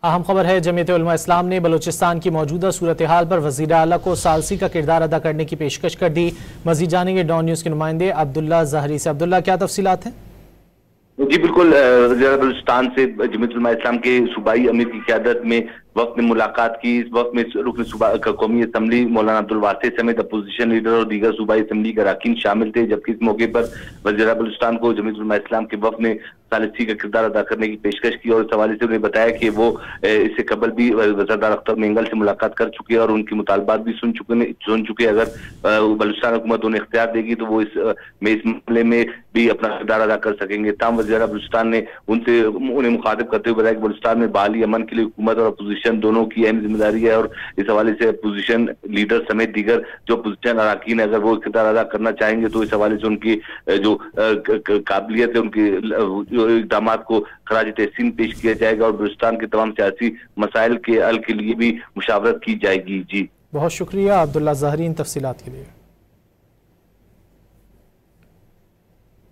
अहम खबर है, जमीयत उलमा इस्लाम ने बलूचिस्तान की मौजूदा सूरत हाल पर वज़ीर आला को सालसी का किरदार अदा करने की पेशकश कर दी। मज़ीद जानेंगे डॉन न्यूज़ के नुमाइंदे अब्दुल्ला ज़हरी से। अब्दुल्ला, क्या तफसीलात हैं? जी बिल्कुल, वज़ीर बलूचिस्तान से जमीयत उलमा इस्लाम के सूबाई अमीर की क़यादत में वक्त में मुलाकात की। इस वक्त में रुकन सूबा कौमी असम्बली मौलाना अब्दुल वासित समेत अपोजिशन लीडर और दीगर सूबाई असम्बली के अरकान शामिल थे। जबकि इस मौके पर वज़ीर बलूचिस्तान को जमीयत उलमा इस्लाम के वक्त ने सालिसी का किरदार अदा करने की पेशकश की और इस हवाले से उन्हें बताया कि वो इससे कबल भी वज़ीर अख्तर मेंगल से मुलाकात कर चुके हैं और उनकी मुतालबात भी सुन चुके। अगर बलूचिस्तान हुकूमत उन्हें इख्तियार देगी तो वो इस मामले में भी अपना किरदार अदा कर सकेंगे। ताम वज़ीर बलूचिस्तान ने उन्हें मुखातिब करते हुए बताया कि बलूचिस्तान में बहाली अमन के लिए हुकूमत और अपोजिशन दोनों की अहम जिम्मेदारी है और इस हवाले से अपोजिशन लीडर समेत दीगर जो अपोजिशन अरकान अगर वो किरदार अदा करना चाहेंगे तो इस हवाले से उनकी जो काबिलियत है, उनकी इक़दाम को खराज तहसीन पेश किया जाएगा और बलूचिस्तान के तमाम सियासी मसाइल के हल के लिए भी मुशावरत की जाएगी। जी, बहुत शुक्रिया अब्दुल्ला ज़हरी इन तफसीलात के लिए।